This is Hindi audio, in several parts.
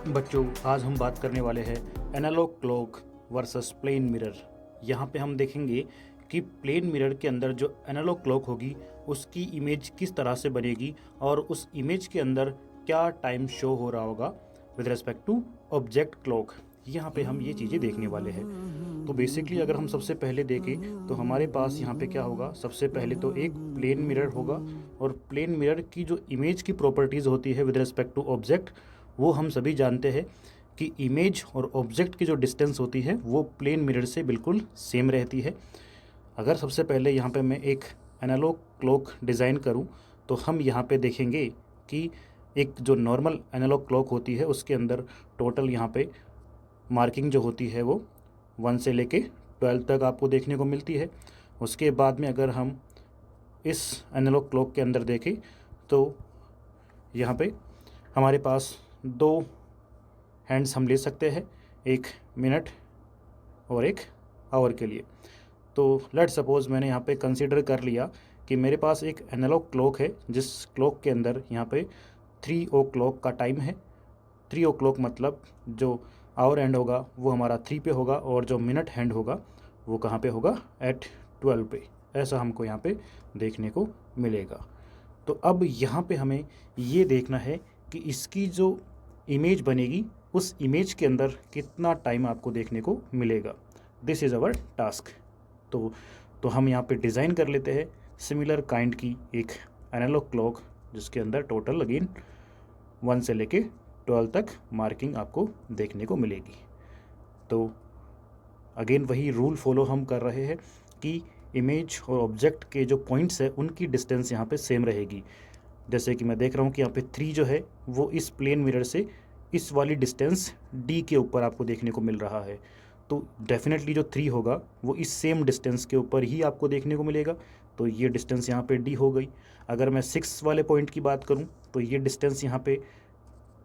बच्चों, आज हम बात करने वाले हैं analogue clock versus plane mirror. यहाँ पे हम देखेंगे कि प्लेन मिरर के अंदर जो एनालॉग क्लॉक होगी उसकी इमेज किस तरह से बनेगी और उस इमेज के अंदर क्या टाइम शो हो रहा होगा with respect to object clock. यहाँ पे हम ये चीज़ें देखने वाले हैं। तो बेसिकली अगर हम सबसे पहले देखें तो हमारे पास यहाँ पे क्या होगा, सबसे पहले तो एक प्लेन मिरर होगा और प्लेन मिरर की जो इमेज की प्रॉपर्टीज़ होती है विद रिस्पेक्ट टू ऑब्जेक्ट, वो हम सभी जानते हैं कि इमेज और ऑब्जेक्ट की जो डिस्टेंस होती है वो प्लेन मिरर से बिल्कुल सेम रहती है। अगर सबसे पहले यहाँ पे मैं एक एनालॉग क्लॉक डिज़ाइन करूँ तो हम यहाँ पे देखेंगे कि एक जो नॉर्मल एनालॉग क्लॉक होती है उसके अंदर टोटल यहाँ पे मार्किंग जो होती है वो 1 से लेके 12 तक आपको देखने को मिलती है। उसके बाद में अगर हम इस एनालॉग क्लॉक के अंदर देखें तो यहाँ पे हमारे पास 2 हैंड्स हम ले सकते हैं, एक मिनट और एक आवर के लिए। तो लेट सपोज़ मैंने यहाँ पे कंसीडर कर लिया कि मेरे पास एक एनालॉग क्लॉक है जिस क्लॉक के अंदर यहाँ पे 3 ओ क्लॉक का टाइम है। 3 ओ क्लॉक मतलब जो आवर एंड होगा वो हमारा 3 पे होगा और जो मिनट हैंड होगा वो कहाँ पे होगा, एट 12 पे। ऐसा हमको यहाँ पे देखने को मिलेगा। तो अब यहाँ पे हमें ये देखना है कि इसकी जो इमेज बनेगी उस इमेज के अंदर कितना टाइम आपको देखने को मिलेगा। This is our task. तो हम यहाँ पे डिज़ाइन कर लेते हैं सिमिलर काइंड की एक एनालॉग क्लॉक जिसके अंदर टोटल अगेन 1 से लेके 12 तक मार्किंग आपको देखने को मिलेगी। तो अगेन वही रूल फॉलो हम कर रहे हैं कि इमेज और ऑब्जेक्ट के जो पॉइंट्स है उनकी डिस्टेंस यहाँ पे सेम रहेगी। जैसे कि मैं देख रहा हूँ कि यहाँ पे 3 जो है वो इस प्लेन मिरर से इस वाली डिस्टेंस D के ऊपर आपको देखने को मिल रहा है। तो डेफिनेटली जो 3 होगा वो इस सेम डिस्टेंस के ऊपर ही आपको देखने को मिलेगा। तो ये डिस्टेंस यहाँ पे D हो गई। अगर मैं 6 वाले पॉइंट की बात करूँ तो ये डिस्टेंस यहाँ पे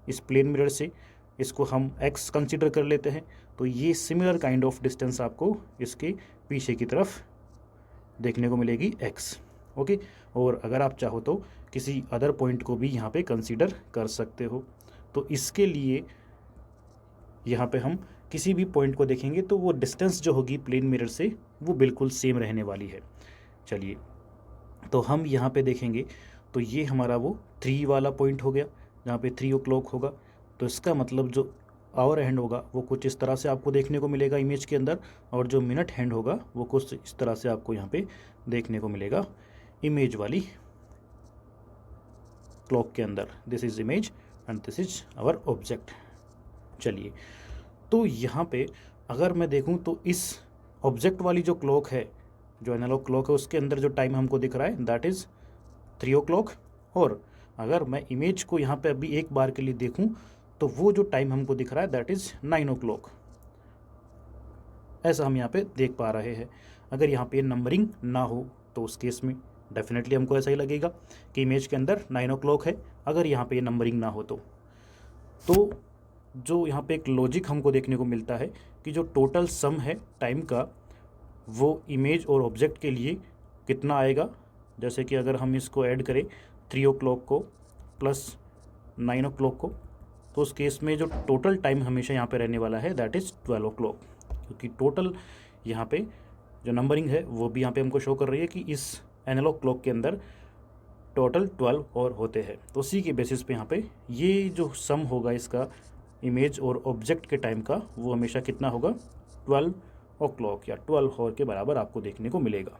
इस प्लेन मिरर से इसको हम x कंसिडर कर लेते हैं। तो ये सिमिलर काइंड ऑफ डिस्टेंस आपको इसके पीछे की तरफ देखने को मिलेगी x। ओके, और अगर आप चाहो तो किसी अदर पॉइंट को भी यहाँ पे कंसीडर कर सकते हो। तो इसके लिए यहाँ पे हम किसी भी पॉइंट को देखेंगे तो वो डिस्टेंस जो होगी प्लेन मिरर से वो बिल्कुल सेम रहने वाली है। चलिए, तो हम यहाँ पे देखेंगे तो ये हमारा वो 3 वाला पॉइंट हो गया जहाँ पे 3 ओ क्लॉक होगा। तो इसका मतलब जो आवर हैंड होगा वो कुछ इस तरह से आपको देखने को मिलेगा इमेज के अंदर, और जो मिनट हैंड होगा वो कुछ इस तरह से आपको यहाँ पे देखने को मिलेगा इमेज वाली क्लॉक के अंदर। This is image and this is our object. चलिए, तो यहाँ पे अगर मैं देखूँ तो इस ऑब्जेक्ट वाली जो क्लॉक है, जो एनालॉग क्लॉक है, उसके अंदर जो टाइम हमको दिख रहा है दैट इज़ 3 ओ क्लॉक। और अगर मैं इमेज को यहाँ पे अभी एक बार के लिए देखूँ तो वो जो टाइम हमको दिख रहा है दैट इज़ 9 ओ क्लॉक। ऐसा हम यहाँ पे देख पा रहे हैं। अगर यहाँ पे नंबरिंग ना हो तो उस केस में डेफिनेटली हमको ऐसा ही लगेगा कि इमेज के अंदर 9 ओ क्लॉक है, अगर यहाँ पे नंबरिंग ना हो तो जो यहाँ पे एक लॉजिक हमको देखने को मिलता है कि जो टोटल सम है टाइम का वो इमेज और ऑब्जेक्ट के लिए कितना आएगा। जैसे कि अगर हम इसको ऐड करें 3 ओ क्लॉक को प्लस 9 ओ क्लॉक को, तो उस केस में जो टोटल टाइम हमेशा यहाँ पे रहने वाला है दैट इज़ 12 ओ क्लॉक, क्योंकि टोटल यहाँ पे जो नंबरिंग है वो भी यहाँ पे हमको शो कर रही है कि इस एनालॉग क्लॉक के अंदर टोटल 12 और होते हैं। तो उसी के बेसिस पे यहाँ पे ये जो सम होगा इसका इमेज और ऑब्जेक्ट के टाइम का वो हमेशा कितना होगा, 12 ओ क्लॉक या 12 आवर के बराबर आपको देखने को मिलेगा।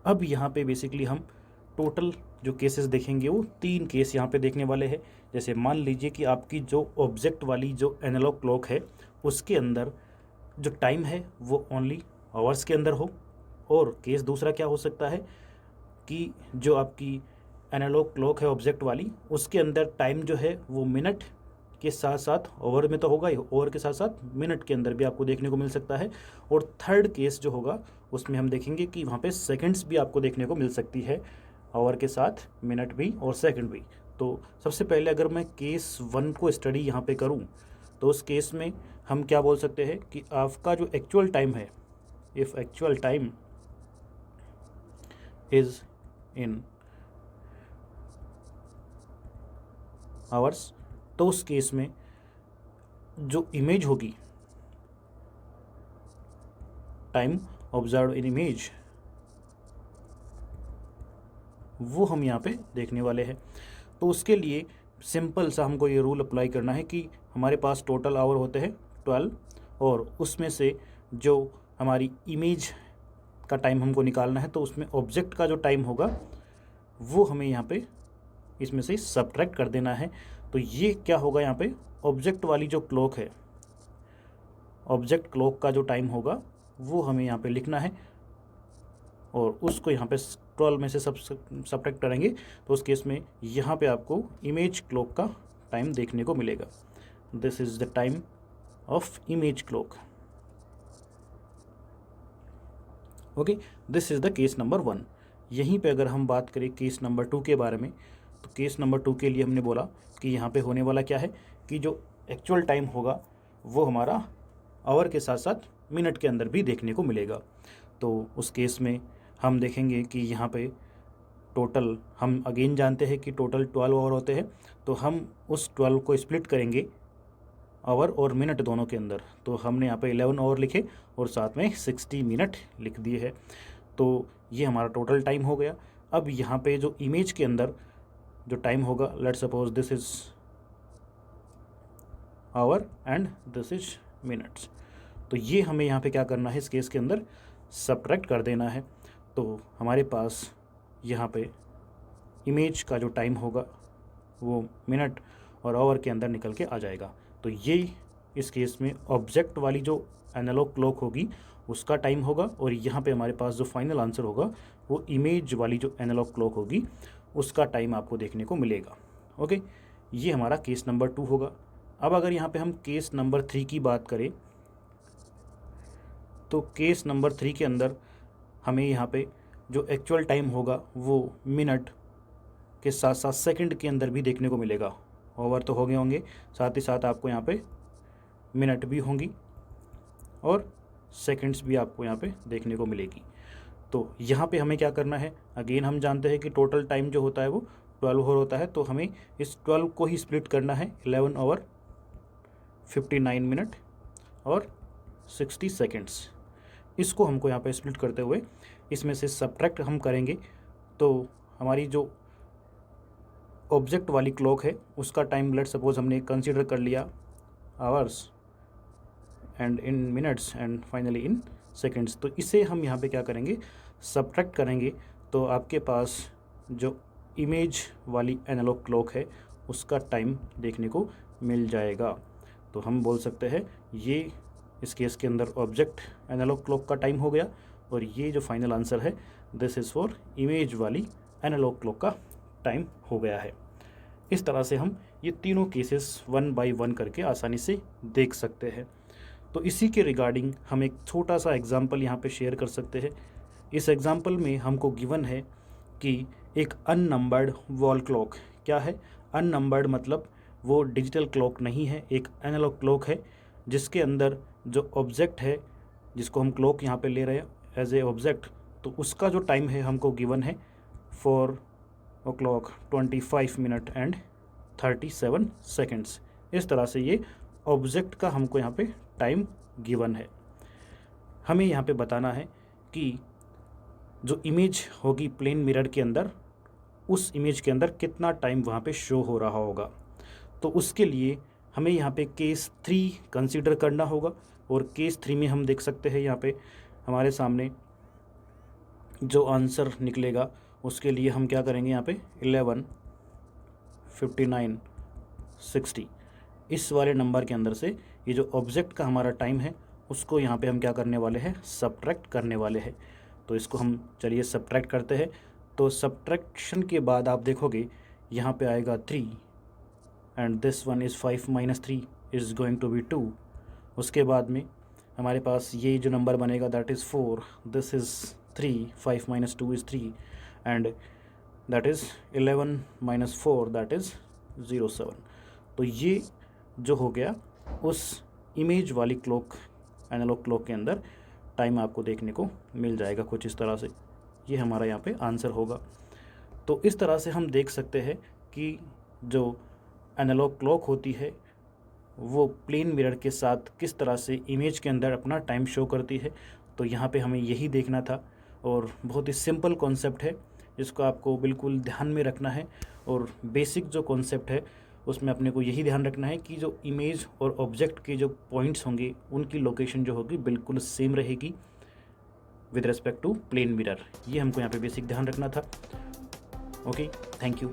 अब यहाँ पे बेसिकली हम टोटल जो केसेस देखेंगे वो 3 केस यहाँ पे देखने वाले हैं। जैसे मान लीजिए कि आपकी जो ऑब्जेक्ट वाली जो एनालॉग क्लॉक है उसके अंदर जो टाइम है वो ओनली आवर्स के अंदर हो, और केस दूसरा क्या हो सकता है कि जो आपकी एनालॉग क्लॉक है ऑब्जेक्ट वाली उसके अंदर टाइम जो है वो मिनट के साथ साथ ओवर में तो होगा ही, ओवर के साथ साथ मिनट के अंदर भी आपको देखने को मिल सकता है। और थर्ड केस जो होगा उसमें हम देखेंगे कि वहाँ पे सेकंड्स भी आपको देखने को मिल सकती है, ओवर के साथ मिनट भी और सेकंड भी। तो सबसे पहले अगर मैं केस 1 को स्टडी यहाँ पे करूँ तो उस केस में हम क्या बोल सकते हैं कि आपका जो एक्चुअल टाइम है, if actual time is in hours, तो उस केस में जो इमेज होगी, टाइम ऑब्जर्व इन इमेज, वो हम यहाँ पे देखने वाले हैं। तो उसके लिए सिंपल सा हमको ये रूल अप्लाई करना है कि हमारे पास टोटल आवर होते हैं 12, और उसमें से जो हमारी इमेज का टाइम हमको निकालना है, तो उसमें ऑब्जेक्ट का जो टाइम होगा वो हमें यहाँ पे इसमें से सब्ट्रैक्ट कर देना है। तो ये क्या होगा, यहाँ पे ऑब्जेक्ट वाली जो क्लॉक है, ऑब्जेक्ट क्लॉक का जो टाइम होगा वो हमें यहाँ पे लिखना है, और उसको यहाँ पे 12 में से सब्ट्रैक्ट करेंगे, तो उस केस में यहाँ पे आपको इमेज क्लॉक का टाइम देखने को मिलेगा। This is the time of image clock. Okay, this is the case number 1। यहीं पे अगर हम बात करें केस नंबर 2 के बारे में, तो केस नंबर 2 के लिए हमने बोला कि यहाँ पे होने वाला क्या है कि जो एक्चुअल टाइम होगा वो हमारा आवर के साथ साथ मिनट के अंदर भी देखने को मिलेगा। तो उस केस में हम देखेंगे कि यहाँ पे टोटल, हम अगेन जानते हैं कि टोटल 12 आवर होते हैं, तो हम उस 12 को स्प्लिट करेंगे आवर और मिनट दोनों के अंदर। तो हमने यहाँ पे 11 आवर लिखे और साथ में 60 मिनट लिख दिए हैं। तो ये हमारा टोटल टाइम हो गया। अब यहाँ पे जो इमेज के अंदर जो टाइम होगा, let's suppose this is our and this is minutes, तो ये हमें यहाँ पे क्या करना है, इस केस के अंदर सब्ट्रैक्ट कर देना है। तो हमारे पास यहाँ पे इमेज का जो टाइम होगा वो मिनट और आवर के अंदर निकल के आ जाएगा। तो ये इस केस में ऑब्जेक्ट वाली जो एनालॉग क्लॉक होगी उसका टाइम होगा, और यहाँ पे हमारे पास जो फाइनल आंसर होगा वो इमेज वाली जो एनालॉग क्लॉक होगी उसका टाइम आपको देखने को मिलेगा। ओके, ये हमारा केस नंबर 2 होगा। अब अगर यहाँ पे हम केस नंबर 3 की बात करें, तो केस नंबर 3 के अंदर हमें यहाँ पे जो एक्चुअल टाइम होगा वो मिनट के साथ साथ सेकंड के अंदर भी देखने को मिलेगा। ओवर तो हो गए होंगे, साथ ही साथ आपको यहाँ पे मिनट भी होंगी और सेकंड्स भी आपको यहाँ पे देखने को मिलेगी। तो यहाँ पे हमें क्या करना है, अगेन हम जानते हैं कि टोटल टाइम जो होता है वो 12 आवर होता है, तो हमें इस 12 को ही स्प्लिट करना है 11 आवर 59 मिनट और 60 सेकेंड्स। इसको हमको यहाँ पे स्प्लिट करते हुए इसमें से सब्ट्रैक्ट हम करेंगे, तो हमारी जो ऑब्जेक्ट वाली क्लॉक है उसका टाइम लेट सपोज हमने कंसीडर कर लिया hours and in minutes and finally in seconds. तो इसे हम यहाँ पे क्या करेंगे, सब्ट्रैक्ट करेंगे, तो आपके पास जो इमेज वाली एनालॉग क्लॉक है उसका टाइम देखने को मिल जाएगा। तो हम बोल सकते हैं ये इस केस के अंदर ऑब्जेक्ट एनालॉग क्लॉक का टाइम हो गया, और ये जो फाइनल आंसर है दिस इज़ फॉर इमेज वाली एनालॉग क्लॉक का टाइम हो गया है। इस तरह से हम ये तीनों केसेस 1 बाय 1 करके आसानी से देख सकते हैं। तो इसी के रिगार्डिंग हम एक छोटा सा एग्जांपल यहाँ पे शेयर कर सकते हैं। इस एग्जांपल में हमको गिवन है कि एक अननंबर्ड वॉल क्लॉक, क्या है अननंबर्ड, मतलब वो डिजिटल क्लॉक नहीं है, एक एनालॉग क्लॉक है जिसके अंदर जो ऑब्जेक्ट है, जिसको हम क्लॉक यहाँ पे ले रहे हैं एज ए ऑब्जेक्ट, तो उसका जो टाइम है हमको गिवन है 4 o'clock 25 मिनट एंड 37 सेकेंड्स। इस तरह से ये ऑब्जेक्ट का हमको यहाँ पे टाइम गिवन है। हमें यहाँ पे बताना है कि जो इमेज होगी प्लेन मिरर के अंदर, उस इमेज के अंदर कितना टाइम वहाँ पे शो हो रहा होगा। तो उसके लिए हमें यहाँ पे केस 3 कंसीडर करना होगा, और केस 3 में हम देख सकते हैं यहाँ पे हमारे सामने जो आंसर निकलेगा उसके लिए हम क्या करेंगे, यहाँ पे 11 59 60 इस वाले नंबर के अंदर से ये जो ऑब्जेक्ट का हमारा टाइम है उसको यहाँ पे हम क्या करने वाले हैं, सब्ट्रैक्ट करने वाले हैं। तो इसको हम चलिए सब्ट्रैक्ट करते हैं। तो सब्ट्रैक्शन के बाद आप देखोगे यहाँ पे आएगा 3 and this one is 5 - 3 is going to be 2। उसके बाद में हमारे पास ये जो नंबर बनेगा that is 4, this is 3, 5 - 2 is 3 and that is 11 - 4 that is 07। तो ये जो हो गया उस इमेज वाली क्लॉक एनालॉग क्लॉक के अंदर टाइम आपको देखने को मिल जाएगा कुछ इस तरह से। ये हमारा यहाँ पे आंसर होगा। तो इस तरह से हम देख सकते हैं कि जो एनालॉग क्लॉक होती है वो प्लेन मिरर के साथ किस तरह से इमेज के अंदर अपना टाइम शो करती है। तो यहाँ पे हमें यही देखना था और बहुत ही सिंपल कॉन्सेप्ट है जिसको आपको बिल्कुल ध्यान में रखना है। और बेसिक जो कॉन्सेप्ट है उसमें अपने को यही ध्यान रखना है कि जो इमेज और ऑब्जेक्ट के जो पॉइंट्स होंगे उनकी लोकेशन जो होगी बिल्कुल सेम रहेगी with respect to plane mirror. ये हमको यहाँ पे बेसिक ध्यान रखना था। Okay, thank you.